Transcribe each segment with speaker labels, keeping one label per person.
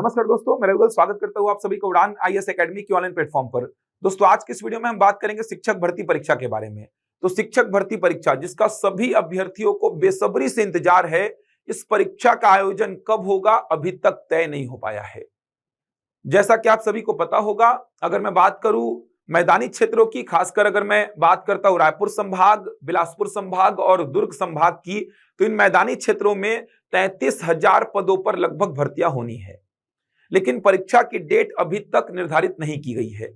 Speaker 1: नमस्कार दोस्तों, मैं रविगल स्वागत करता हूं आप सभी को उड़ान आईएएस एकेडमी के ऑनलाइन प्लेटफॉर्म पर। दोस्तों, आज के इस वीडियो में हम बात करेंगे शिक्षक भर्ती परीक्षा के बारे में। तो शिक्षक भर्ती परीक्षा जिसका सभी अभ्यर्थियों को बेसब्री से इंतजार है, इस परीक्षा का आयोजन कब होगा अभी तक तय नहीं हो पाया है। जैसा कि आप सभी को पता होगा, अगर मैं बात करूं मैदानी क्षेत्रों की, खासकर अगर मैं बात करता हूं रायपुर संभाग, बिलासपुर संभाग और दुर्ग संभाग की, तो इन मैदानी क्षेत्रों में 33,000 पदों पर लगभग भर्तियां होनी है। लेकिन परीक्षा की डेट अभी तक निर्धारित नहीं की गई है।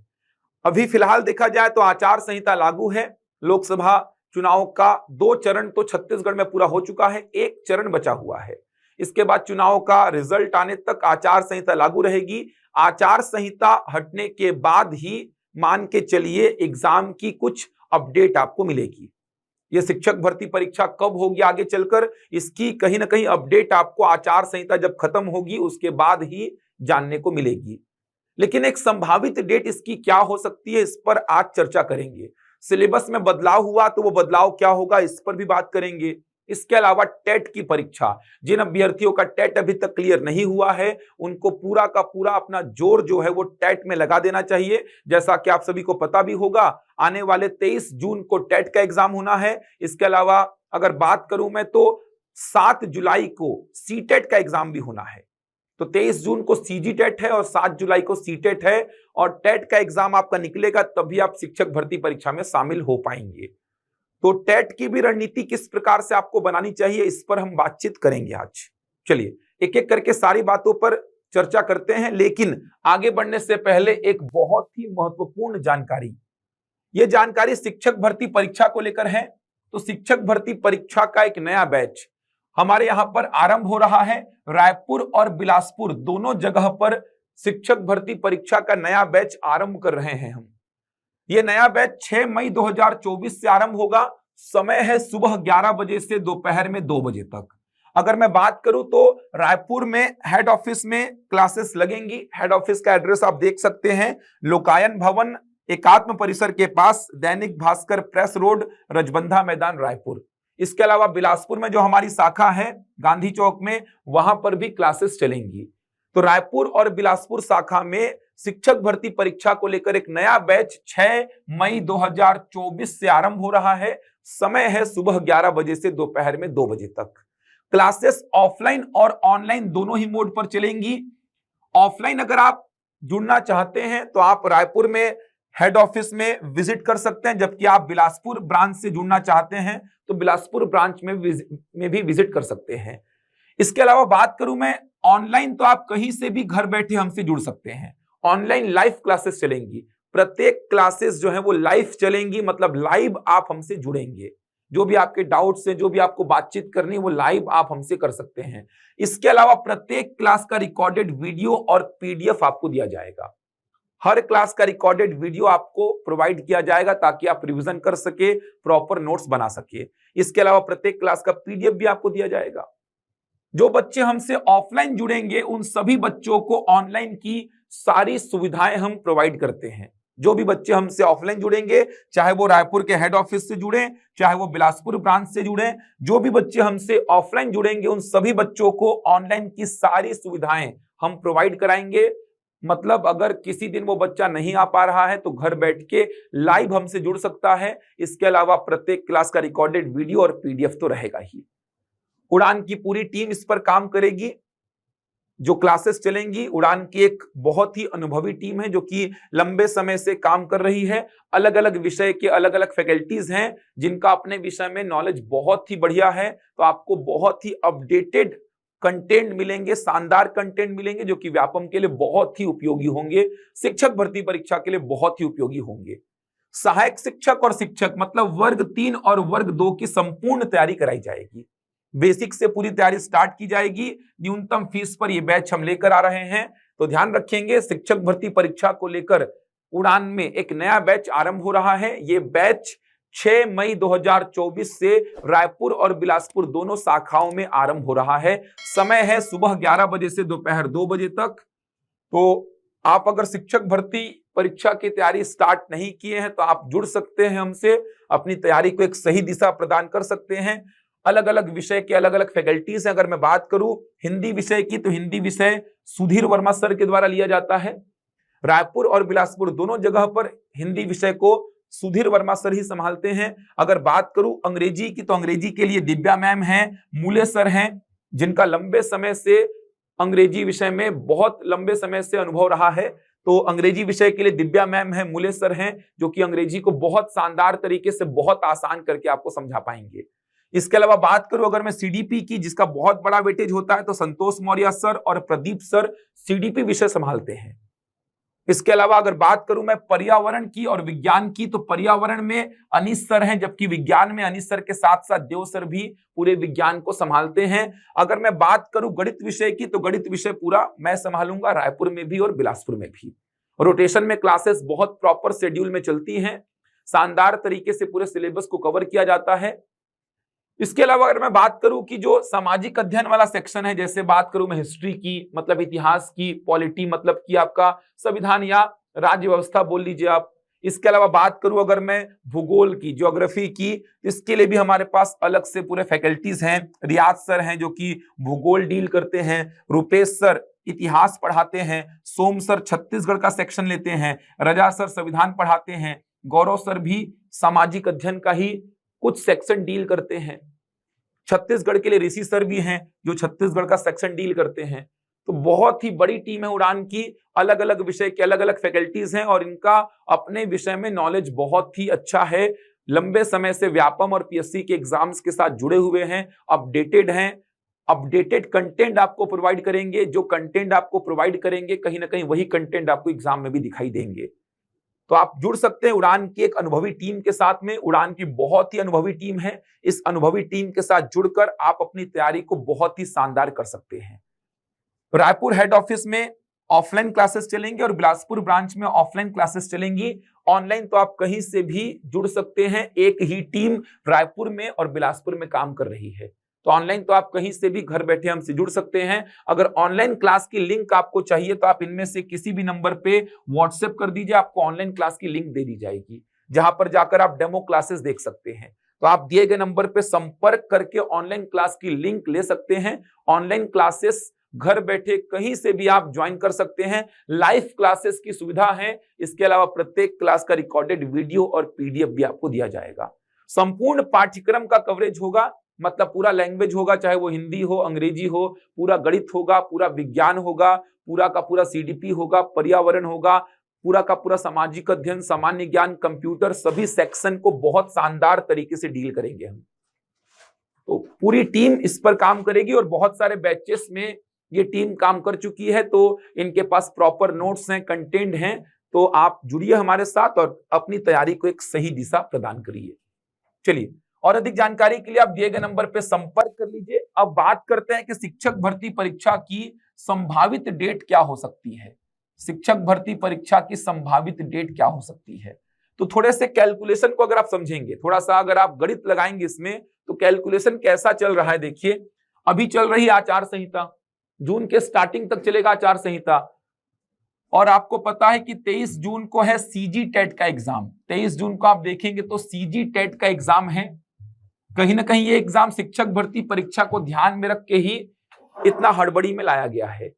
Speaker 1: अभी फिलहाल देखा जाए तो आचार संहिता लागू है। लोकसभा चुनाव का 2 चरण तो छत्तीसगढ़ में पूरा हो चुका है, 1 चरण बचा हुआ है। इसके बाद चुनाव का रिजल्ट आने तक आचार संहिता लागू रहेगी। आचार संहिता हटने के बाद ही मान के चलिए एग्जाम की कुछ अपडेट आपको मिलेगी। यह शिक्षक भर्ती परीक्षा कब होगी आगे चलकर, इसकी कहीं ना कहीं अपडेट आपको आचार संहिता जब खत्म होगी उसके बाद ही जानने को मिलेगी। लेकिन एक संभावित डेट इसकी क्या हो सकती है, इस पर आज चर्चा करेंगे। सिलेबस में बदलाव हुआ तो वो बदलाव क्या होगा, इस पर भी बात करेंगे। इसके अलावा टेट की परीक्षा, जिन अभ्यर्थियों का टेट अभी तक क्लियर नहीं हुआ है, उनको पूरा का पूरा अपना जोर जो है वो टेट में लगा देना चाहिए। जैसा कि आप सभी को पता भी होगा, आने वाले 23 जून को टेट का एग्जाम होना है। इसके अलावा अगर बात करूं मैं तो 7 जुलाई को सीटेट का एग्जाम भी होना है। तो 23 जून को सीजी टेट है और 7 जुलाई को सीटेट है, और टेट का एग्जाम आपका निकलेगा तभी आप शिक्षक भर्ती परीक्षा में शामिल हो पाएंगे। तो टेट की भी रणनीति किस प्रकार से आपको बनानी चाहिए, इस पर हम बातचीत करेंगे आज। चलिए एक एक करके सारी बातों पर चर्चा करते हैं, लेकिन आगे बढ़ने से पहले एक बहुत ही महत्वपूर्ण जानकारी। यह जानकारी शिक्षक भर्ती परीक्षा को लेकर है। तो शिक्षक भर्ती परीक्षा का एक नया बैच हमारे यहां पर आरंभ हो रहा है। रायपुर और बिलासपुर दोनों जगह पर शिक्षक भर्ती परीक्षा का नया बैच आरंभ कर रहे हैं हम। यह नया बैच 6 मई 2024 से आरंभ होगा। समय है सुबह 11 बजे से दोपहर में 2 बजे तक। अगर मैं बात करूं तो रायपुर में हेड ऑफिस में क्लासेस लगेंगी। हेड ऑफिस का एड्रेस आप देख सकते हैं, लोकायन भवन एकात्म परिसर के पास, दैनिक भास्कर प्रेस रोड, रजबंधा मैदान, रायपुर। इसके अलावा बिलासपुर में जो हमारी शाखा है गांधी चौक में, वहां पर भी क्लासेस चलेंगी। तो रायपुर और बिलासपुर शाखा में शिक्षक भर्ती परीक्षा को लेकर एक नया बैच 6 मई 2024 से आरंभ हो रहा है। समय है सुबह 11 बजे से दोपहर में 2 बजे तक। क्लासेस ऑफलाइन और ऑनलाइन दोनों ही मोड पर चलेंगी। ऑफलाइन अगर आप जुड़ना चाहते हैं तो आप रायपुर में हेड ऑफिस में विजिट कर सकते हैं, जबकि आप बिलासपुर ब्रांच से जुड़ना चाहते हैं तो बिलासपुर ब्रांच में भी विजिट कर सकते हैं। इसके अलावा बात करूं मैं ऑनलाइन, तो आप कहीं से भी घर बैठे हमसे जुड़ सकते हैं। ऑनलाइन लाइव क्लासेस चलेंगी। प्रत्येक क्लासेस जो है वो लाइव चलेंगी, मतलब लाइव आप हमसे जुड़ेंगे। जो भी आपके डाउट्स हैं, जो भी आपको बातचीत करनी है, वो लाइव आप हमसे कर सकते हैं। इसके अलावा प्रत्येक क्लास का रिकॉर्डेड वीडियो और पीडीएफ आपको दिया जाएगा। हर क्लास का रिकॉर्डेड वीडियो आपको प्रोवाइड किया जाएगा ताकि आप रिवीजन कर सके, प्रॉपर नोट्स बना सके। इसके अलावा प्रत्येक क्लास का पीडीएफ भी आपको दिया जाएगा। जो बच्चे हमसे ऑफलाइन जुड़ेंगे उन सभी बच्चों को ऑनलाइन की सारी सुविधाएं हम प्रोवाइड करते हैं। जो भी बच्चे हमसे ऑफलाइन जुड़ेंगे, चाहे वो रायपुर के हेड ऑफिस से जुड़े, चाहे वो बिलासपुर ब्रांच से जुड़े, जो भी बच्चे हमसे ऑफलाइन जुड़ेंगे उन सभी बच्चों को ऑनलाइन की सारी सुविधाएं हम प्रोवाइड कराएंगे। मतलब अगर किसी दिन वो बच्चा नहीं आ पा रहा है तो घर बैठ के लाइव हमसे जुड़ सकता है। इसके अलावा प्रत्येक क्लास का रिकॉर्डेड वीडियो और पीडीएफ तो रहेगा ही। उड़ान की पूरी टीम इस पर काम करेगी। जो क्लासेस चलेंगी, उड़ान की एक बहुत ही अनुभवी टीम है जो कि लंबे समय से काम कर रही है। अलग अलग विषय के अलग अलग फैकल्टीज हैं जिनका अपने विषय में नॉलेज बहुत ही बढ़िया है। तो आपको बहुत ही अपडेटेड कंटेंट मिलेंगे, शानदार कंटेंट मिलेंगे, जो कि व्यापम के लिए बहुत ही उपयोगी होंगे, शिक्षक भर्ती परीक्षा के लिए बहुत ही उपयोगी होंगे। सहायक शिक्षक और शिक्षक मतलब वर्ग 3 और वर्ग 2 की संपूर्ण तैयारी कराई जाएगी। बेसिक से पूरी तैयारी स्टार्ट की जाएगी। न्यूनतम फीस पर यह बैच हम लेकर आ रहे हैं। तो ध्यान रखेंगे, शिक्षक भर्ती परीक्षा को लेकर उड़ान में एक नया बैच आरंभ हो रहा है। यह बैच 6 मई 2024 से रायपुर और बिलासपुर दोनों शाखाओं में आरंभ हो रहा है। समय है सुबह 11 बजे से दोपहर 2 बजे तक। तो आप अगर शिक्षक भर्ती परीक्षा की तैयारी स्टार्ट नहीं किए हैं तो आप जुड़ सकते हैं हमसे, अपनी तैयारी को एक सही दिशा प्रदान कर सकते हैं। अलग अलग विषय के अलग अलग फैकल्टीज हैं। अगर मैं बात करूं हिंदी विषय की, तो हिंदी विषय सुधीर वर्मा सर के द्वारा लिया जाता है। रायपुर और बिलासपुर दोनों जगह पर हिंदी विषय को सुधीर वर्मा सर ही संभालते हैं। अगर बात करूं अंग्रेजी की, तो अंग्रेजी के लिए दिव्या मैम हैं, मूले सर हैं, जिनका लंबे समय से अंग्रेजी विषय में बहुत लंबे समय से अनुभव रहा है। तो अंग्रेजी विषय के लिए दिव्या मैम है, मूले सर हैं, जो कि अंग्रेजी को बहुत शानदार तरीके से बहुत आसान करके आपको समझा पाएंगे। इसके अलावा बात करूं अगर मैं सीडीपी की, जिसका बहुत बड़ा वेटेज होता है, तो संतोष मौर्य सर और प्रदीप सर सीडीपी विषय संभालते हैं। इसके अलावा अगर बात करूं मैं पर्यावरण की और विज्ञान की, तो पर्यावरण में अनीश सर हैं, जबकि विज्ञान में अनीश सर के साथ साथ देव सर भी पूरे विज्ञान को संभालते हैं। अगर मैं बात करूं गणित विषय की, तो गणित विषय पूरा मैं संभालूंगा, रायपुर में भी और बिलासपुर में भी। रोटेशन में क्लासेस बहुत प्रॉपर शेड्यूल में चलती हैं, शानदार तरीके से पूरे सिलेबस को कवर किया जाता है। इसके अलावा अगर मैं बात करूं कि जो सामाजिक अध्ययन वाला सेक्शन है, जैसे बात करूं मैं हिस्ट्री की, मतलब इतिहास की, पॉलिटी मतलब कि आपका संविधान या राज्य व्यवस्था बोल लीजिए आप। इसके अलावा बात करूं अगर मैं भूगोल की, ज्योग्राफी की, इसके लिए भी हमारे पास अलग से पूरे फैकल्टीज हैं। रियाज सर हैं जो कि भूगोल डील करते हैं, रुपेश सर इतिहास पढ़ाते हैं, सोम सर छत्तीसगढ़ का सेक्शन लेते हैं, रजा सर संविधान पढ़ाते हैं, गौरव सर भी सामाजिक अध्ययन का ही कुछ सेक्शन डील करते हैं। छत्तीसगढ़ के लिए ऋषि सर भी हैं जो छत्तीसगढ़ का सेक्शन डील करते हैं। तो बहुत ही बड़ी टीम है उड़ान की, अलग अलग विषय के अलग अलग फैकल्टीज हैं और इनका अपने विषय में नॉलेज बहुत ही अच्छा है। लंबे समय से व्यापम और पीएससी के एग्जाम्स के साथ जुड़े हुए हैं, अपडेटेड हैं, अपडेटेड कंटेंट आपको प्रोवाइड करेंगे। जो कंटेंट आपको प्रोवाइड करेंगे कहीं ना कहीं वही कंटेंट आपको एग्जाम में भी दिखाई देंगे। तो आप जुड़ सकते हैं उड़ान की एक अनुभवी टीम के साथ में। उड़ान की बहुत ही अनुभवी टीम है, इस अनुभवी टीम के साथ जुड़कर आप अपनी तैयारी को बहुत ही शानदार कर सकते हैं। रायपुर हेड ऑफिस में ऑफलाइन क्लासेस चलेंगे और बिलासपुर ब्रांच में ऑफलाइन क्लासेस चलेंगी। ऑनलाइन तो आप कहीं से भी जुड़ सकते हैं, एक ही टीम रायपुर में और बिलासपुर में काम कर रही है। तो ऑनलाइन तो आप कहीं से भी घर बैठे हमसे जुड़ सकते हैं। अगर ऑनलाइन क्लास की लिंक आपको चाहिए तो आप इनमें से किसी भी नंबर पे व्हाट्सएप कर दीजिए, आपको ऑनलाइन क्लास की लिंक दे दी जाएगी, जहां पर जाकर आप डेमो क्लासेस देख सकते हैं। तो आप दिए गए नंबर पे संपर्क करके ऑनलाइन क्लास की लिंक ले सकते हैं। ऑनलाइन क्लासेस घर बैठे कहीं से भी आप ज्वाइन कर सकते हैं, लाइव क्लासेस की सुविधा है। इसके अलावा प्रत्येक क्लास का रिकॉर्डेड वीडियो और पीडीएफ भी आपको दिया जाएगा। संपूर्ण पाठ्यक्रम का कवरेज होगा, मतलब पूरा लैंग्वेज होगा, चाहे वो हिंदी हो, अंग्रेजी हो, पूरा गणित होगा, पूरा विज्ञान होगा, पूरा का पूरा सीडीपी होगा, पर्यावरण होगा, पूरा का पूरा सामाजिक अध्ययन, सामान्य ज्ञान, कंप्यूटर, सभी सेक्शन को बहुत शानदार तरीके से डील करेंगे हम। तो पूरी टीम इस पर काम करेगी और बहुत सारे बैचेस में ये टीम काम कर चुकी है, तो इनके पास प्रॉपर नोट्स हैं, कंटेंट हैं। तो आप जुड़िए हमारे साथ और अपनी तैयारी को एक सही दिशा प्रदान करिए। चलिए, और अधिक जानकारी के लिए आप दिए गए नंबर पर संपर्क कर लीजिए। अब बात करते हैं कि शिक्षक भर्ती परीक्षा की संभावित डेट क्या हो सकती है। शिक्षक भर्ती परीक्षा की संभावित डेट क्या हो सकती है, तो थोड़े से कैलकुलेशन को अगर आप समझेंगे, थोड़ा सा अगर आप गणित लगाएंगे इसमें, तो कैलकुलेशन कैसा चल रहा है देखिए। अभी चल रही आचार संहिता, जून के स्टार्टिंग तक चलेगा आचार संहिता, और आपको पता है कि 23 जून को है सीजी टेट का एग्जाम। 23 जून को आप देखेंगे तो सीजी टेट का एग्जाम है। कहीं ना कहीं ये एग्जाम शिक्षक भर्ती परीक्षा को ध्यान में रख के ही इतना हड़बड़ी में लाया गया है।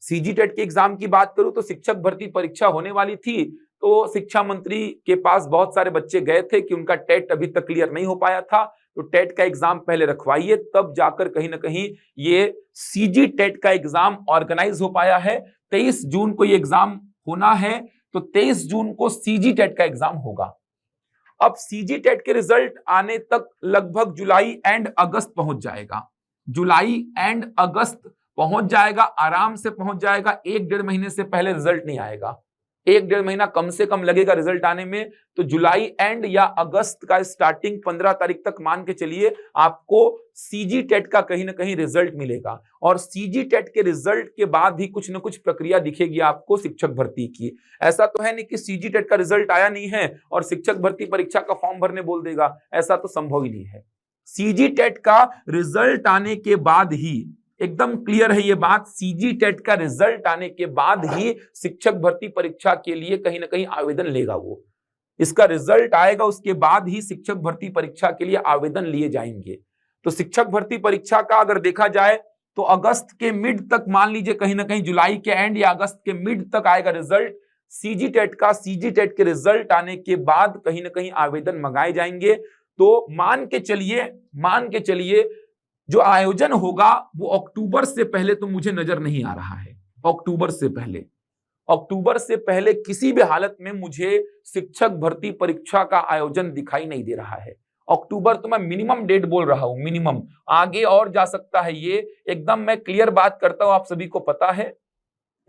Speaker 1: सीजी टेट के एग्जाम की बात करूं तो शिक्षक भर्ती परीक्षा होने वाली थी, तो शिक्षा मंत्री के पास बहुत सारे बच्चे गए थे कि उनका टेट अभी तक क्लियर नहीं हो पाया था, तो टेट का एग्जाम पहले रखवाइए, तब जाकर कहीं ना कहीं ये सीजी टेट का एग्जाम ऑर्गेनाइज हो पाया है। 23 जून को ये एग्जाम होना है, तो 23 जून को सीजी टेट का एग्जाम होगा। अब सीजी टेट के रिजल्ट आने तक लगभग जुलाई एंड अगस्त पहुंच जाएगा। जुलाई एंड अगस्त पहुंच जाएगा, आराम से पहुंच जाएगा। 1-1.5 महीने से पहले रिजल्ट नहीं आएगा, 1-1.5 महीना कम से कम लगेगा रिजल्ट आने में। तो जुलाई एंड या अगस्त का स्टार्टिंग 15 तारीख तक मान के चलिए, आपको सीजी टेट का कहीं ना कहीं रिजल्ट मिलेगा। और सीजी टेट के रिजल्ट के बाद ही कुछ ना कुछ प्रक्रिया दिखेगी आपको शिक्षक भर्ती की। ऐसा तो है नहीं कि सीजी टेट का रिजल्ट आया नहीं है और शिक्षक भर्ती परीक्षा का फॉर्म भरने बोल देगा, ऐसा तो संभव ही नहीं है। सीजी टेट का रिजल्ट आने के बाद ही, एकदम क्लियर है ये बात, सीजी टेट का रिजल्ट आने के बाद ही शिक्षक भर्ती परीक्षा के लिए कहीं ना कहीं आवेदन लेगा वो। इसका रिजल्ट आएगा, उसके बाद ही शिक्षक भर्ती परीक्षा के लिए आवेदन लिए जाएंगे। तो शिक्षक भर्ती परीक्षा का अगर देखा जाए तो अगस्त के मिड तक, मान लीजिए कहीं ना कहीं जुलाई के एंड या अगस्त के मिड तक आएगा रिजल्ट सीजी टेट का। सीजी टेट के रिजल्ट आने के बाद कहीं ना कहीं आवेदन मंगाए जाएंगे। तो मान के चलिए जो आयोजन होगा वो अक्टूबर से पहले तो मुझे नजर नहीं आ रहा है। अक्टूबर से पहले किसी भी हालत में मुझे शिक्षक भर्ती परीक्षा का आयोजन दिखाई नहीं दे रहा है। अक्टूबर तो मैं मिनिमम डेट बोल रहा हूं, मिनिमम। आगे और जा सकता है, ये एकदम मैं क्लियर बात करता हूं, आप सभी को पता है,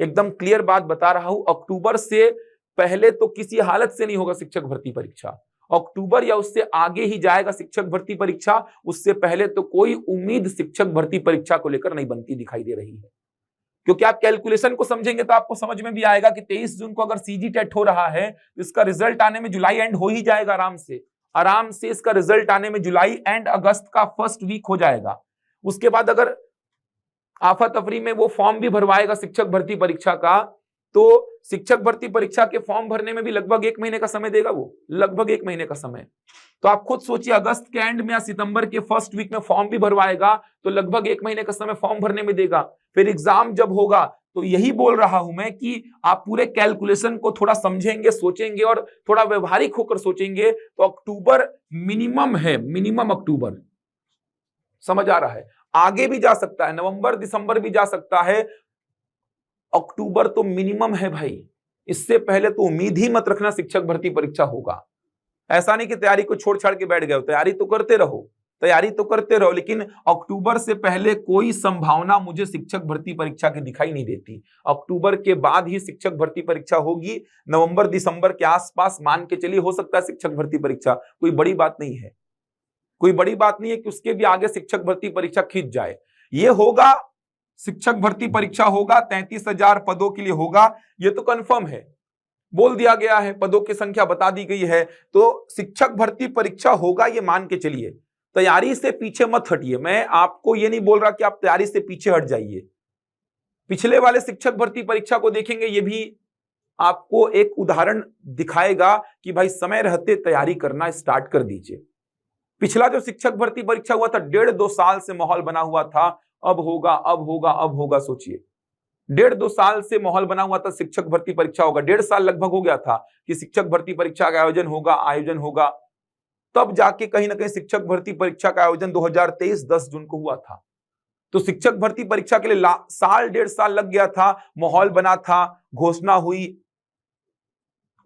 Speaker 1: एकदम क्लियर बात बता रहा हूं। अक्टूबर से पहले तो किसी हालत से नहीं होगा शिक्षक भर्ती परीक्षा। अक्टूबर या उससे आगे ही जाएगा शिक्षक भर्ती परीक्षा। उससे पहले तो कोई उम्मीद शिक्षक भर्ती परीक्षा को लेकर नहीं बनती दिखाई दे रही है, क्योंकि आप कैलकुलेशन को समझेंगे तो आपको समझ में भी आएगा कि 23 जून को अगर सीजी टेट हो रहा है तो इसका रिजल्ट आने में जुलाई एंड हो ही जाएगा आराम से इसका रिजल्ट आने में जुलाई एंड अगस्त का फर्स्ट वीक हो जाएगा। उसके बाद अगर आफा तफरी में वो फॉर्म भी भरवाएगा शिक्षक भर्ती परीक्षा का, तो शिक्षक भर्ती परीक्षा के फॉर्म भरने में भी लगभग 1 महीने का समय देगा वो, लगभग 1 महीने का समय। तो आप खुद सोचिए, अगस्त के एंड में या सितंबर के फर्स्ट वीक में फॉर्म भी भरवाएगा तो लगभग 1 महीने का समय फॉर्म भरने में देगा। फिर एग्जाम जब होगा, तो यही बोल रहा हूं मैं कि आप पूरे कैलकुलेशन को थोड़ा समझेंगे, सोचेंगे और थोड़ा व्यवहारिक होकर सोचेंगे तो अक्टूबर मिनिमम है, मिनिमम अक्टूबर। समझ आ रहा है? आगे भी जा सकता है, नवंबर दिसंबर भी जा सकता है, अक्टूबर तो मिनिमम है भाई। इससे पहले तो उम्मीद ही मत रखना शिक्षक भर्ती परीक्षा होगा। ऐसा नहीं कि तैयारी को छोड़ छाड़ के बैठ गए हो, तैयारी तो करते रहो, लेकिन अक्टूबर से पहले कोई संभावना मुझे शिक्षक भर्ती परीक्षा की दिखाई नहीं देती। अक्टूबर के बाद ही शिक्षक भर्ती परीक्षा होगी। नवंबर दिसंबर के आसपास मान के चलिए हो सकता है शिक्षक भर्ती परीक्षा, कोई बड़ी बात नहीं है, कि उसके भी आगे शिक्षक भर्ती परीक्षा खींच जाए। ये होगा, शिक्षक भर्ती परीक्षा होगा, 33,000 पदों के लिए होगा, ये तो कंफर्म है, बोल दिया गया है, पदों की संख्या बता दी गई है। तो शिक्षक भर्ती परीक्षा होगा, ये मान के चलिए। तैयारी से पीछे मत हटिए, मैं आपको ये नहीं बोल रहा कि आप तैयारी से पीछे हट जाइए। पिछले वाले शिक्षक भर्ती परीक्षा को देखेंगे, ये भी आपको एक उदाहरण दिखाएगा कि भाई समय रहते तैयारी करना स्टार्ट कर दीजिए। पिछला जो शिक्षक भर्ती परीक्षा हुआ था, 1.5-2 साल से माहौल बना हुआ था, अब होगा, सोचिए 1.5-2 साल से माहौल बना हुआ था, शिक्षक भर्ती परीक्षा होगा। 1.5 साल लगभग हो गया था कि शिक्षक भर्ती परीक्षा का आयोजन होगा। तब जाके कहीं ना कहीं शिक्षक भर्ती परीक्षा का आयोजन 2023 10 जून को हुआ था। तो शिक्षक भर्ती परीक्षा के लिए 1.5 साल लग गया था, माहौल बना था, घोषणा हुई।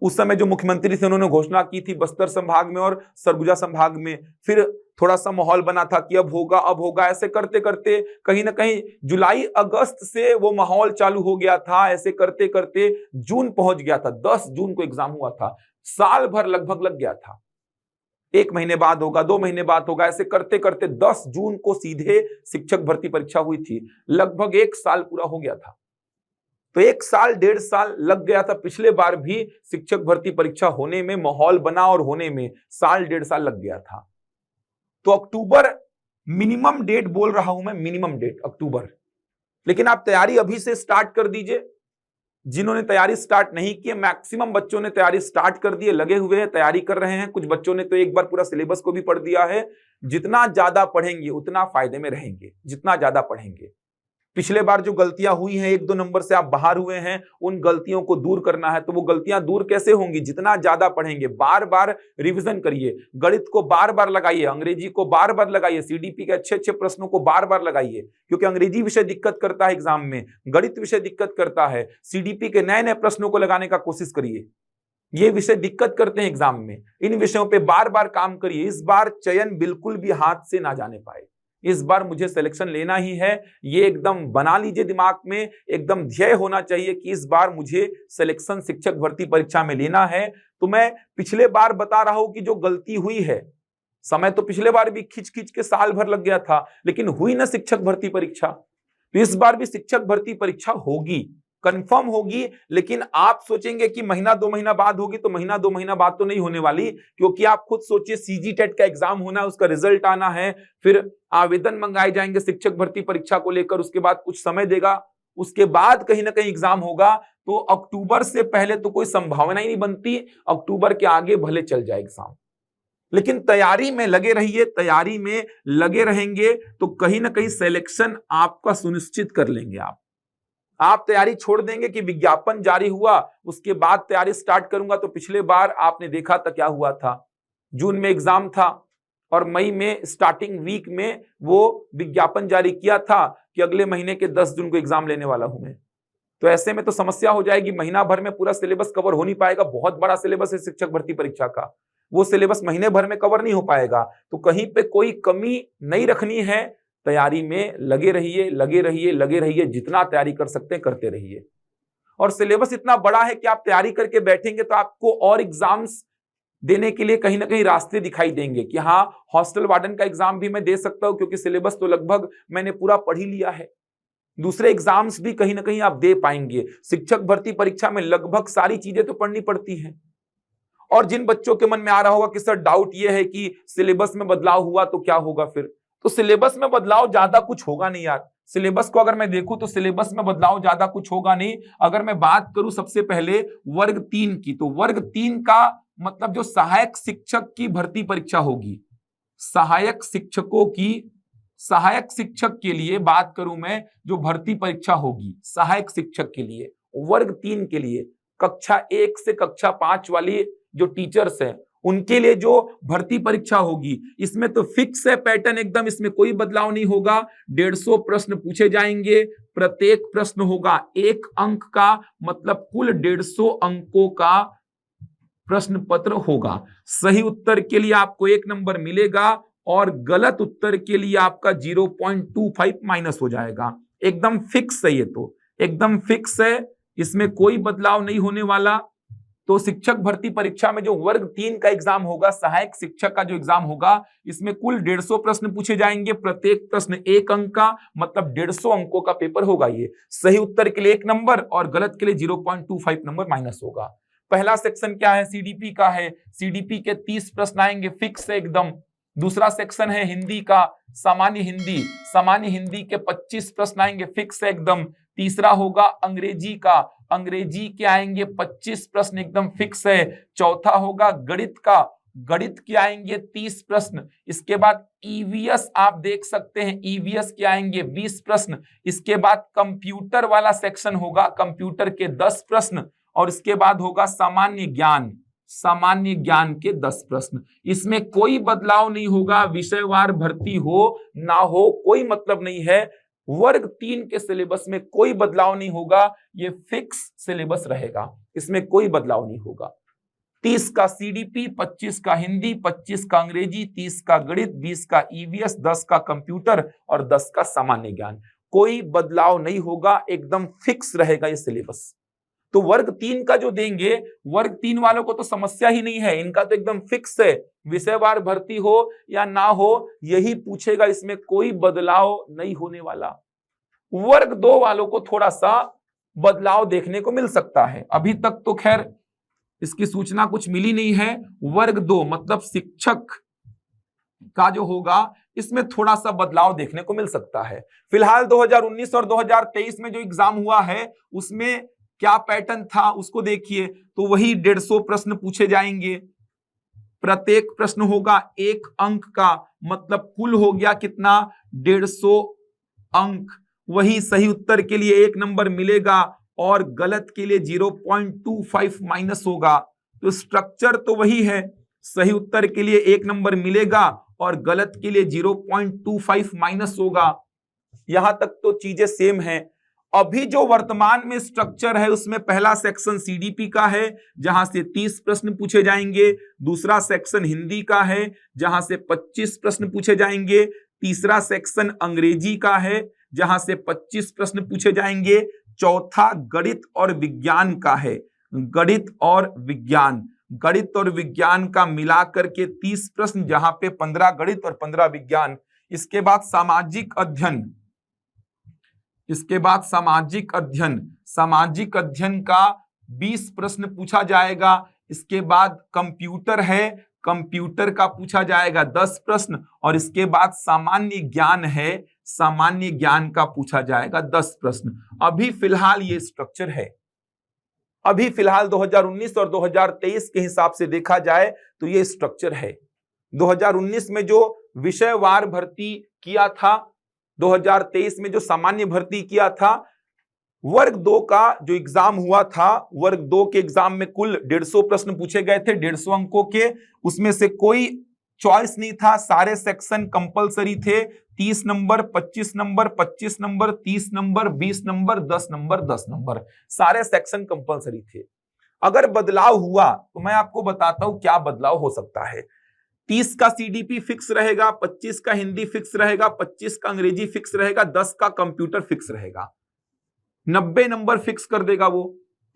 Speaker 1: उस समय जो मुख्यमंत्री थे उन्होंने घोषणा की थी बस्तर संभाग में और सरगुजा संभाग में। फिर थोड़ा सा माहौल बना था कि अब होगा, ऐसे करते करते कहीं ना कहीं जुलाई अगस्त से वो माहौल चालू हो गया था। ऐसे करते करते जून पहुंच गया था, 10 जून को एग्जाम हुआ था। साल भर लगभग लग गया था, 1 महीने बाद होगा, 2 महीने बाद होगा, ऐसे करते करते 10 जून को सीधे शिक्षक भर्ती परीक्षा हुई थी। लगभग 1 साल पूरा हो गया था। तो 1 साल 1.5 साल लग गया था पिछले बार भी शिक्षक भर्ती परीक्षा होने में, माहौल बना और होने में 1.5 साल लग गया था। तो अक्टूबर मिनिमम डेट बोल रहा हूं मैं, मिनिमम डेट अक्टूबर। लेकिन आप तैयारी अभी से स्टार्ट कर दीजिए। जिन्होंने तैयारी स्टार्ट नहीं की, मैक्सिमम बच्चों ने तैयारी स्टार्ट कर दी है, लगे हुए हैं, तैयारी कर रहे हैं। कुछ बच्चों ने तो एक बार पूरा सिलेबस को भी पढ़ दिया है। जितना ज्यादा पढ़ेंगे उतना फायदे में रहेंगे, जितना ज्यादा पढ़ेंगे। पिछले बार जो गलतियां हुई हैं, 1-2 नंबर से आप बाहर हुए हैं, उन गलतियों को दूर करना है। तो वो गलतियां दूर कैसे होंगी? जितना ज्यादा पढ़ेंगे, बार बार रिवीजन करिए, गणित को बार बार लगाइए, अंग्रेजी को बार बार लगाइए, सीडीपी के अच्छे प्रश्नों को बार बार लगाइए, क्योंकि अंग्रेजी विषय दिक्कत करता है एग्जाम में, गणित विषय दिक्कत करता है। सीडीपी के नए नए प्रश्नों को लगाने का कोशिश करिए, ये विषय दिक्कत करते हैं एग्जाम में। इन विषयों पे बार बार काम करिए। इस बार चयन बिल्कुल भी हाथ से ना जाने पाए। इस बार मुझे सिलेक्शन लेना ही है, ये एकदम बना लीजिए दिमाग में, एकदम ध्येय होना चाहिए कि इस बार मुझे सिलेक्शन शिक्षक भर्ती परीक्षा में लेना है। तो मैं पिछले बार बता रहा हूं कि जो गलती हुई है, समय तो पिछले बार भी खींच खींच के साल भर लग गया था, लेकिन हुई ना शिक्षक भर्ती परीक्षा। तो इस बार भी शिक्षक भर्ती परीक्षा होगी, कंफर्म होगी। लेकिन आप सोचेंगे कि महीना 2 महीना बाद होगी, तो महीना 2 महीना बाद तो नहीं होने वाली, क्योंकि आप खुद सोचिए, सीजी टेट का एग्जाम होना है, उसका रिजल्ट आना है, फिर आवेदन मंगाए जाएंगे शिक्षक भर्ती परीक्षा को लेकर, उसके बाद कुछ समय देगा, उसके बाद कहीं ना कहीं एग्जाम होगा। तो अक्टूबर से पहले तो कोई संभावना ही नहीं बनती, अक्टूबर के आगे भले चल जाए एग्जाम। लेकिन तैयारी में लगे रहिए, तैयारी में लगे रहेंगे तो कहीं ना कहीं सिलेक्शन आपका सुनिश्चित कर लेंगे। आप तैयारी छोड़ देंगे कि विज्ञापन जारी हुआ उसके बाद तैयारी स्टार्ट करूंगा, तो पिछले बार आपने देखा था क्या हुआ था, जून में एग्जाम था और मई में स्टार्टिंग वीक में वो विज्ञापन जारी किया था कि अगले महीने के 10 जून को एग्जाम लेने वाला हूं मैं। तो ऐसे में तो समस्या हो जाएगी, महीना भर में पूरा सिलेबस कवर हो नहीं पाएगा। बहुत बड़ा सिलेबस है शिक्षक भर्ती परीक्षा का, वो सिलेबस महीने भर में कवर नहीं हो पाएगा। तो कहीं पे कोई कमी नहीं रखनी है, तैयारी में लगे रहिए, लगे रहिए, लगे रहिए, जितना तैयारी कर सकते हैं करते रहिए। और सिलेबस इतना बड़ा है कि आप तैयारी करके बैठेंगे तो आपको और एग्जाम्स देने के लिए कहीं ना कहीं रास्ते दिखाई देंगे कि हाँ, हॉस्टल वार्डन का एग्जाम भी मैं दे सकता हूं क्योंकि सिलेबस तो लगभग मैंने पूरा पढ़ ही लिया है। दूसरे एग्जाम्स भी कहीं ना कहीं आप दे पाएंगे। शिक्षक भर्ती परीक्षा में लगभग सारी चीजें तो पढ़नी पड़ती हैं। और जिन बच्चों के मन में आ रहा होगा कि सर डाउट ये है कि सिलेबस में बदलाव हुआ तो क्या होगा फिर, तो सिलेबस में बदलाव ज्यादा कुछ होगा नहीं यार। सिलेबस को अगर मैं देखूं तो सिलेबस में बदलाव ज्यादा कुछ होगा नहीं। अगर मैं बात करूं सबसे पहले वर्ग 3 की, तो वर्ग 3 का मतलब जो सहायक शिक्षक की भर्ती परीक्षा होगी, सहायक शिक्षक के लिए बात करूं मैं, जो भर्ती परीक्षा होगी सहायक शिक्षक के लिए वर्ग 3 के लिए, कक्षा 1 से कक्षा 5 वाली जो टीचर्स हैं उनके लिए जो भर्ती परीक्षा होगी, इसमें तो फिक्स है पैटर्न एकदम, इसमें कोई बदलाव नहीं होगा। 150 प्रश्न पूछे जाएंगे, प्रत्येक प्रश्न होगा 1 अंक का, मतलब कुल 150 अंकों का प्रश्न पत्र होगा। सही उत्तर के लिए आपको 1 नंबर मिलेगा और गलत उत्तर के लिए आपका 0.25 माइनस हो जाएगा। एकदम फिक्स है, ये तो एकदम फिक्स है, इसमें कोई बदलाव नहीं होने वाला। तो शिक्षक भर्ती परीक्षा में जो वर्ग 3 का एग्जाम होगा, सहायक शिक्षक का जो एग्जाम होगा, इसमें कुल 150 प्रश्न पूछे जाएंगे, प्रत्येक प्रश्न 1 अंक का, मतलब 150 अंकों का पेपर होगा ये। सही उत्तर के लिए 1 नंबर और गलत के लिए 0.25 नंबर माइनस होगा। पहला सेक्शन क्या है, सीडीपी का है, सीडीपी के 30 प्रश्न आएंगे, फिक्स है एकदम। दूसरा सेक्शन है हिंदी का, सामान्य हिंदी के 25 प्रश्न आएंगे, फिक्स है एकदम। तीसरा होगा अंग्रेजी का, अंग्रेजी के आएंगे 25 प्रश्न, एकदम फिक्स है। चौथा होगा गणित का, गणित के आएंगे 30 प्रश्न। इसके बाद ईवीएस आप देख सकते हैं, ईवीएस के आएंगे 20 प्रश्न। इसके बाद कंप्यूटर वाला सेक्शन होगा, कंप्यूटर के 10 प्रश्न। और इसके बाद होगा सामान्य ज्ञान के 10 प्रश्न। इसमें कोई बदलाव नहीं होगा, विषयवार भर्ती हो ना हो कोई मतलब नहीं है। वर्ग 3 के सिलेबस में कोई बदलाव नहीं होगा, ये फिक्स सिलेबस रहेगा, इसमें कोई बदलाव नहीं होगा। 30 का सीडीपी, 25 का हिंदी, 25 का अंग्रेजी, 30 का गणित, 20 का ईवीएस, 10 का कंप्यूटर और 10 का सामान्य ज्ञान। कोई बदलाव नहीं होगा, एकदम फिक्स रहेगा ये सिलेबस। तो वर्ग 3 का जो देंगे, वर्ग 3 वालों को तो समस्या ही नहीं है, इनका तो एकदम फिक्स है, विषयवार भर्ती हो या ना हो यही पूछेगा, इसमें कोई बदलाव नहीं होने वाला। वर्ग 2 वालों को थोड़ा सा बदलाव देखने को मिल सकता है, अभी तक तो खैर इसकी सूचना कुछ मिली नहीं है। वर्ग 2 मतलब शिक्षक का जो होगा, इसमें थोड़ा सा बदलाव देखने को मिल सकता है। फिलहाल 2019 और 2023 में जो एग्जाम हुआ है उसमें क्या पैटर्न था उसको देखिए, तो वही 150 प्रश्न पूछे जाएंगे, प्रत्येक प्रश्न होगा 1 अंक का, मतलब कुल हो गया कितना, 150 अंक। वही सही उत्तर के लिए 1 नंबर मिलेगा और गलत के लिए 0.25 माइनस होगा। तो स्ट्रक्चर तो वही है, सही उत्तर के लिए 1 नंबर मिलेगा और गलत के लिए 0.25 माइनस होगा। यहां तक तो चीजें सेम है। अभी जो वर्तमान में स्ट्रक्चर है उसमें पहला सेक्शन सीडीपी का है जहां से 30 प्रश्न पूछे जाएंगे, दूसरा सेक्शन हिंदी का है जहां से 25 प्रश्न पूछे जाएंगे, तीसरा सेक्शन अंग्रेजी का है जहां से 25 प्रश्न पूछे जाएंगे, चौथा गणित और विज्ञान का है, गणित और विज्ञान का मिलाकर के 30 प्रश्न जहां पे 15 गणित और 15 विज्ञान। इसके बाद सामाजिक अध्ययन का 20 प्रश्न पूछा जाएगा। इसके बाद कंप्यूटर है, कंप्यूटर का पूछा जाएगा 10 प्रश्न और इसके बाद सामान्य ज्ञान है, सामान्य ज्ञान का पूछा जाएगा 10 प्रश्न। अभी फिलहाल ये स्ट्रक्चर है, अभी फिलहाल 2019 और 2023 के हिसाब से देखा जाए तो ये स्ट्रक्चर है। 2019 में जो विषयवार भर्ती किया था, 2023 में जो सामान्य भर्ती किया था, वर्ग 2 का जो एग्जाम हुआ था, वर्ग 2 के एग्जाम में कुल 150 प्रश्न पूछे गए थे, 150 अंकों के। उसमें से कोई चॉइस नहीं था, सारे सेक्शन कंपलसरी थे। 30 number, 25 number, 25 number, 30 number, 20 number, 10 number, 10 number, सारे सेक्शन कंपलसरी थे। अगर बदलाव हुआ तो मैं आपको बताता हूं क्या बदलाव हो सकता है। 30 का सीडीपी फिक्स रहेगा, 25 का हिंदी फिक्स रहेगा, 25 का अंग्रेजी फिक्स रहेगा, 10 का कंप्यूटर फिक्स रहेगा। 90 नंबर फिक्स कर देगा वो।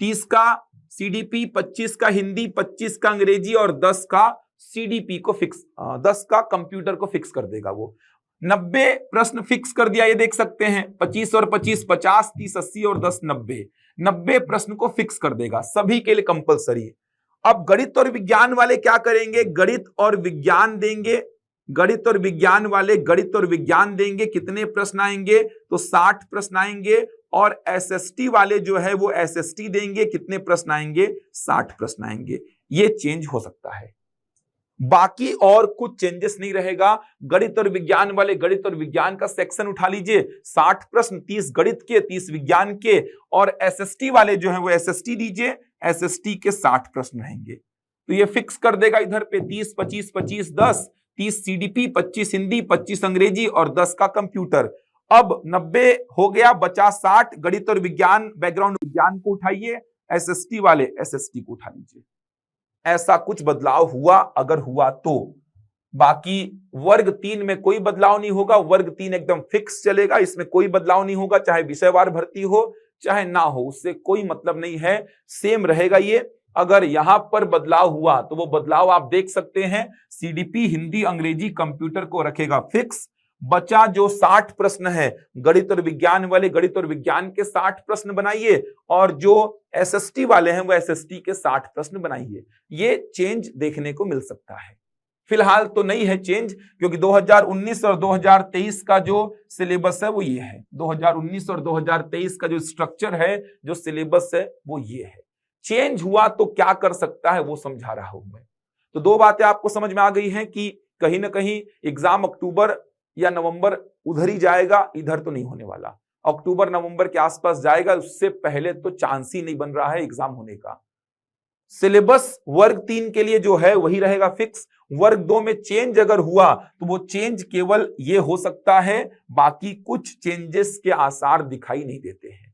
Speaker 1: 30 का सीडीपी, 25 का हिंदी, 25 का अंग्रेजी और 10 का सीडीपी को फिक्स, 10 का कंप्यूटर को फिक्स कर देगा वो। 90 प्रश्न फिक्स कर दिया, ये देख सकते हैं। 25 और 25 50, 30 80 और 10 90, 90 प्रश्न को फिक्स कर देगा, सभी के लिए कंपलसरी। अब गणित और विज्ञान वाले क्या करेंगे? गणित और विज्ञान देंगे। गणित और विज्ञान वाले गणित और विज्ञान देंगे। कितने प्रश्न आएंगे? तो 60 प्रश्न आएंगे। और एसएसटी वाले जो है वो एसएसटी देंगे। कितने प्रश्न आएंगे? 60 प्रश्न आएंगे। ये चेंज हो सकता है, बाकी और कुछ चेंजेस नहीं रहेगा। गणित और विज्ञान वाले गणित और विज्ञान का सेक्शन उठा लीजिए, 60 प्रश्न, 30 गणित के, 30 विज्ञान के। और एसएसटी वाले जो है वो एसएसटी दीजिए, एसएसटी के 60 प्रश्न रहेंगे। तो ये फिक्स कर देगा इधर पे 30 25 25 10, 30 सीडीपी, 25 हिंदी, 25 अंग्रेजी और 10 का कंप्यूटर। अब 90 हो गया, बचा 60। गणित और विज्ञान बैकग्राउंड विज्ञान को उठाइए, एसएसटी वाले एसएसटी को उठा लीजिए। ऐसा कुछ बदलाव हुआ, अगर हुआ तो। बाकी वर्ग 3 में कोई बदलाव नहीं होगा। वर्ग 3 एकदम फिक्स चलेगा, इसमें कोई बदलाव नहीं होगा, चाहे विषयवार भर्ती हो चाहे ना हो, उससे कोई मतलब नहीं है, सेम रहेगा ये। अगर यहां पर बदलाव हुआ तो वो बदलाव आप देख सकते हैं। सीडीपी, हिंदी, अंग्रेजी, कंप्यूटर को रखेगा फिक्स। बचा जो 60 प्रश्न है, गणित और विज्ञान वाले गणित और विज्ञान के 60 प्रश्न बनाइए, और जो एसएसटी वाले हैं वो एसएसटी के 60 प्रश्न बनाइए। ये चेंज देखने को मिल सकता है। फिलहाल तो नहीं है चेंज, क्योंकि 2019 और 2023 का जो सिलेबस है वो ये है। 2019 और 2023 का जो स्ट्रक्चर है, जो सिलेबस है वो ये है। चेंज हुआ तो क्या कर सकता है वो समझा रहा हूं मैं। तो दो बातें आपको समझ में आ गई हैं कि कहीं ना कहीं एग्जाम अक्टूबर या नवंबर उधर ही जाएगा, इधर तो नहीं होने वाला। अक्टूबर नवंबर के आसपास जाएगा, उससे पहले तो चांस ही नहीं बन रहा है एग्जाम होने का। सिलेबस वर्ग 3 के लिए जो है वही रहेगा फिक्स। वर्ग 2 में चेंज अगर हुआ तो वो चेंज केवल ये हो सकता है, बाकी कुछ चेंजेस के आसार दिखाई नहीं देते हैं।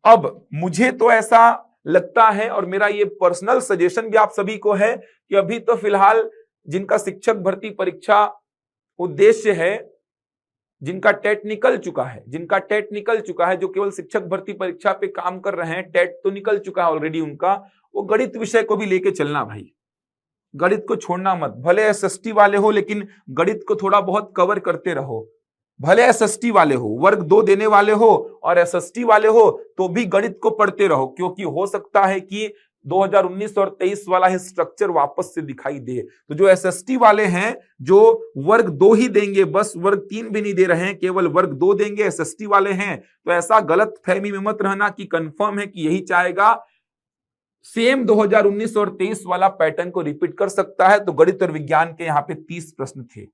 Speaker 1: अब मुझे तो ऐसा लगता है, और मेरा ये पर्सनल सजेशन भी आप सभी को है, कि अभी तो फिलहाल जिनका शिक्षक भर्ती परीक्षा उद्देश्य है, जिनका टेट निकल चुका है, जो केवल शिक्षक भर्ती परीक्षा पे काम कर रहे हैं, टेट तो निकल चुका है ऑलरेडी उनका, वो गणित विषय को भी लेके चलना भाई। गणित को छोड़ना मत, भले एसएसटी वाले हो लेकिन गणित को थोड़ा बहुत कवर करते रहो। भले एसएसटी वाले हो, वर्ग 2 देने वाले हो और एसएसटी वाले हो, तो भी गणित को पढ़ते रहो, क्योंकि हो सकता है कि 2019 और 23 वाला ही स्ट्रक्चर वापस से दिखाई दे। तो जो एसएसटी वाले हैं, जो वर्ग 2 ही देंगे, बस वर्ग 3 भी नहीं दे रहे हैं, केवल वर्ग 2 देंगे, एसएसटी वाले हैं, तो ऐसा गलत फहमी में मत रहना कि कंफर्म है कि यही चाहेगा। सेम 2019 और 23 वाला पैटर्न को रिपीट कर सकता है। तो गणित और विज्ञान के यहाँ पे 30 प्रश्न थे।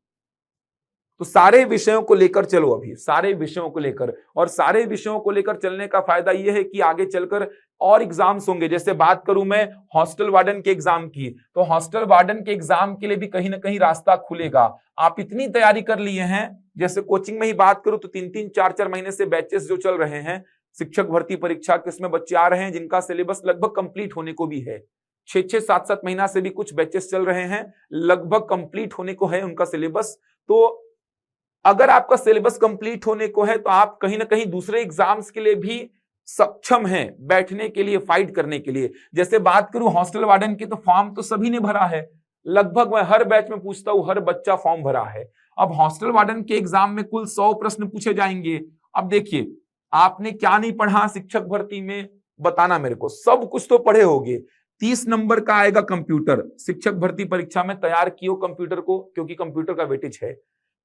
Speaker 1: तो सारे विषयों को लेकर चलो अभी, सारे विषयों को लेकर, और सारे विषयों को लेकर चलने का फायदा यह है कि आगे चलकर और एग्जाम्स होंगे। जैसे बात करूं मैं हॉस्टल वार्डन के एग्जाम की, तो हॉस्टल वार्डन के एग्जाम के लिए भी कहीं ना कहीं रास्ता खुलेगा। आप इतनी तैयारी कर लिए हैं, जैसे कोचिंग में ही बात करूं तो 3-3 4-4 महीने से बैचेस जो चल रहे हैं शिक्षक भर्ती परीक्षा के, इसमें बच्चे आ रहे हैं जिनका सिलेबस लगभग कंप्लीट होने को भी है। 6-6 7-7 महीना से भी कुछ बैचेस चल रहे हैं, लगभग कंप्लीट होने को है उनका सिलेबस। तो अगर आपका सिलेबस कंप्लीट होने को है तो आप कहीं ना कहीं दूसरे एग्जाम्स के लिए भी सक्षम हैं, बैठने के लिए, फाइट करने के लिए। जैसे बात करूं हॉस्टल वार्डन की, तो फॉर्म तो सभी ने भरा है, लगभग मैं हर बैच में पूछता हूं, हर बच्चा फॉर्म भरा है। अब हॉस्टल वार्डन के एग्जाम में कुल 100 प्रश्न पूछे जाएंगे। अब देखिए, आपने क्या नहीं पढ़ा शिक्षक भर्ती में, बताना मेरे को। सब कुछ तो पढ़े होगे। 30 नंबर का आएगा कंप्यूटर, शिक्षक भर्ती परीक्षा में तैयार कियो कंप्यूटर को, क्योंकि कंप्यूटर का वेटेज है।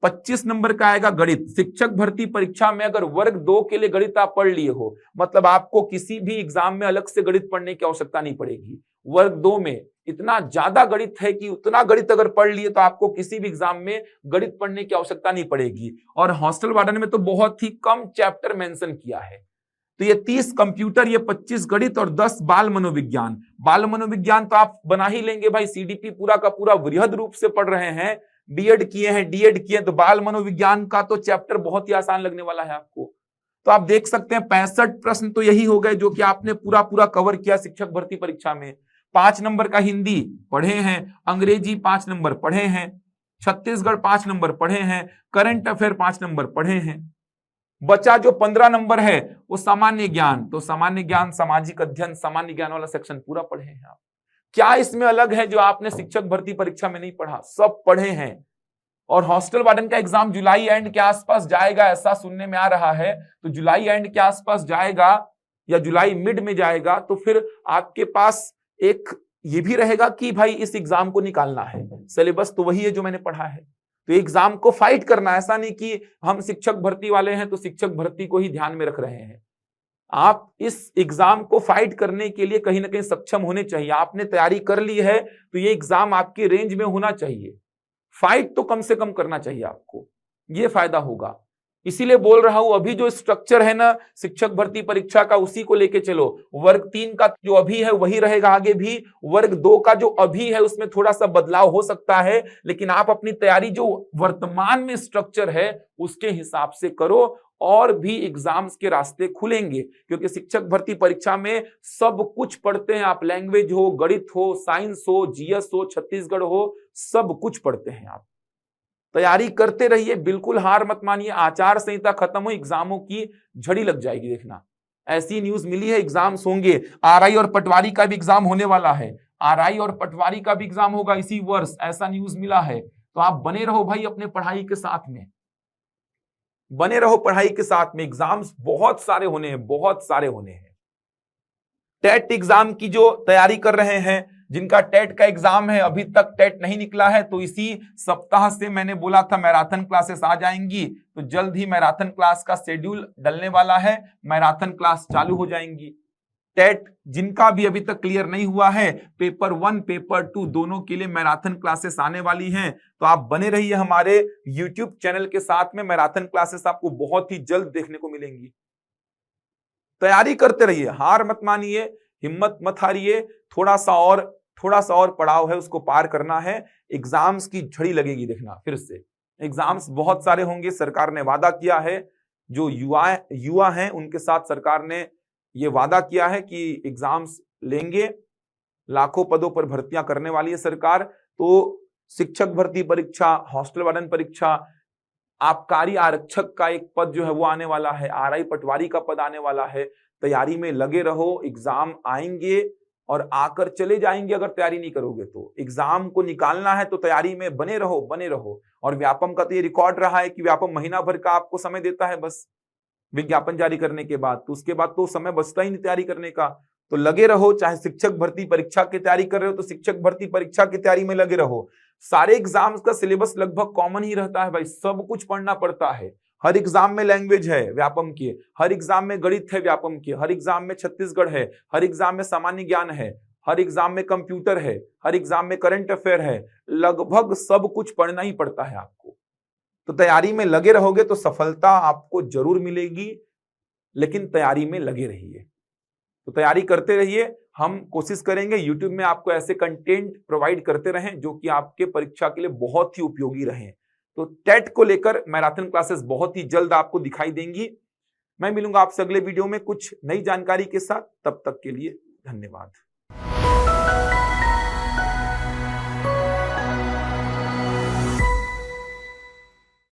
Speaker 1: 25 नंबर का आएगा गणित। शिक्षक भर्ती परीक्षा में अगर वर्ग 2 के लिए गणित आप पढ़ लिए हो, मतलब आपको किसी भी एग्जाम में अलग से गणित पढ़ने की आवश्यकता नहीं पड़ेगी। वर्ग 2 में इतना ज्यादा गणित है कि उतना गणित अगर पढ़ लिए तो आपको किसी भी एग्जाम में गणित पढ़ने की आवश्यकता नहीं पड़ेगी। और हॉस्टल वार्डन में तो बहुत ही कम चैप्टर मेंशन किया है। तो ये 30 कंप्यूटर, ये 25 गणित और 10 बाल मनोविज्ञान। बाल मनोविज्ञान तो आप बना ही लेंगे भाई, सीडीपी पूरा का पूरा वृहद रूप से पढ़ रहे हैं, बीएड किए हैं, डीएड किए हैं, तो बाल मनोविज्ञान का तो चैप्टर बहुत ही आसान लगने वाला है आपको। तो आप देख सकते हैं 65 प्रश्न तो यही हो गए जो कि आपने पूरा पूरा कवर किया शिक्षक भर्ती परीक्षा में। 5 नंबर का हिंदी पढ़े हैं, अंग्रेजी 5 नंबर पढ़े हैं, छत्तीसगढ़ 5 नंबर पढ़े हैं, करंट अफेयर 5 नंबर पढ़े हैं। बचा जो 15 नंबर है वो सामान्य ज्ञान, तो सामान्य ज्ञान, सामाजिक अध्ययन, सामान्य ज्ञान वाला सेक्शन पूरा पढ़े हैं आप। क्या इसमें अलग है जो आपने शिक्षक भर्ती परीक्षा में नहीं पढ़ा? सब पढ़े हैं। और हॉस्टल वार्डन का एग्जाम जुलाई एंड के आसपास जाएगा ऐसा सुनने में आ रहा है, तो जुलाई एंड के आसपास जाएगा या जुलाई मिड में जाएगा, तो फिर आपके पास एक ये भी रहेगा कि भाई इस एग्जाम को निकालना है, सिलेबस तो वही है जो मैंने पढ़ा है, तो एग्जाम को फाइट करना। ऐसा नहीं कि हम शिक्षक भर्ती वाले हैं तो शिक्षक भर्ती को ही ध्यान में रख रहे हैं। आप इस एग्जाम को फाइट करने के लिए कहीं ना कहीं सक्षम होने चाहिए। आपने तैयारी कर ली है तो ये एग्जाम आपकी रेंज में होना चाहिए, फाइट तो कम से कम करना चाहिए आपको, ये फायदा होगा। इसीलिए बोल रहा हूं, अभी जो स्ट्रक्चर है ना शिक्षक भर्ती परीक्षा का, उसी को लेके चलो। वर्ग 3 का जो अभी है वही रहेगा आगे भी, वर्ग 2 का जो अभी है उसमें थोड़ा सा बदलाव हो सकता है, लेकिन आप अपनी तैयारी जो वर्तमान में स्ट्रक्चर है उसके हिसाब से करो, और भी एग्जाम्स के रास्ते खुलेंगे। क्योंकि शिक्षक भर्ती परीक्षा में सब कुछ पढ़ते हैं आप, लैंग्वेज हो, गणित हो, साइंस हो, जीएस हो, छत्तीसगढ़ हो, सब कुछ पढ़ते हैं आप। तैयारी करते रहिए, बिल्कुल हार मत मानिए। आचार संहिता खत्म हो, एग्जामों की झड़ी लग जाएगी, देखना। ऐसी न्यूज मिली है एग्जाम्स होंगे, आरआई और पटवारी का भी एग्जाम होने वाला है, आरआई और पटवारी का भी एग्जाम होगा इसी वर्ष, ऐसा न्यूज मिला है। तो आप बने रहो भाई अपने पढ़ाई के साथ में, बने रहो पढ़ाई के साथ में। एग्जाम्स बहुत सारे होने हैं, बहुत सारे होने हैं। टेट एग्जाम की जो तैयारी कर रहे हैं, जिनका टेट का एग्जाम है, अभी तक टेट नहीं निकला है, तो इसी सप्ताह से मैंने बोला था मैराथन क्लासेस आ जाएंगी, तो जल्द ही मैराथन क्लास का शेड्यूल डलने वाला है, मैराथन क्लास चालू हो जाएंगी। टेट जिनका भी अभी तक क्लियर नहीं हुआ है, पेपर 1 पेपर 2 दोनों के लिए मैराथन क्लासेस आने वाली हैं। तो आप बने रहिए हमारे यूट्यूब चैनल के साथ में, मैराथन क्लासेस आपको बहुत ही जल्द देखने को मिलेंगी। तैयारी करते रहिए, हार मत मानिए, हिम्मत मत हारिए, थोड़ा सा और पड़ाव है उसको पार करना है। एग्जाम्स की झड़ी लगेगी, देखना फिर से एग्जाम्स बहुत सारे होंगे। सरकार ने वादा किया है, जो युवा हैं उनके साथ सरकार ने ये वादा किया है कि एग्जाम्स लेंगे, लाखों पदों पर भर्तियां करने वाली है सरकार। तो शिक्षक भर्ती परीक्षा, हॉस्टल वार्डन परीक्षा, आबकारी आरक्षक का एक पद जो है वो आने वाला है, आरआई पटवारी का पद आने वाला है। तैयारी में लगे रहो, एग्जाम आएंगे और आकर चले जाएंगे अगर तैयारी नहीं करोगे तो। एग्जाम को निकालना है तो तैयारी में बने रहो। और व्यापम का तो ये रिकॉर्ड रहा है कि व्यापम महीना भर का आपको समय देता है बस विज्ञापन जारी करने के बाद, तो उसके बाद तो समय बचता ही नहीं तैयारी करने का। तो लगे रहो, चाहे शिक्षक भर्ती परीक्षा की तैयारी कर रहे हो तो शिक्षक भर्ती परीक्षा की तैयारी में लगे रहो। सारे एग्जाम्स का सिलेबस लगभग कॉमन ही रहता है भाई, सब कुछ पढ़ना पड़ता है। हर एग्जाम में लैंग्वेज है व्यापम की, हर एग्जाम में गणित है व्यापम की, हर एग्जाम में छत्तीसगढ़ है, हर एग्जाम में सामान्य ज्ञान है, हर एग्जाम में कंप्यूटर है, हर एग्जाम में करंट अफेयर है, लगभग सब कुछ पढ़ना ही पड़ता है आपको। तो तैयारी में लगे रहोगे तो सफलता आपको जरूर मिलेगी, लेकिन तैयारी में लगे रहिए। तो तैयारी करते रहिए, हम कोशिश करेंगे यूट्यूब में आपको ऐसे कंटेंट प्रोवाइड करते रहें जो कि आपके परीक्षा के लिए बहुत ही उपयोगी रहें। तो टेट को लेकर मैराथन क्लासेस बहुत ही जल्द आपको दिखाई देंगी। मैं मिलूंगा आपसे अगले वीडियो में कुछ नई जानकारी के साथ, तब तक के लिए धन्यवाद।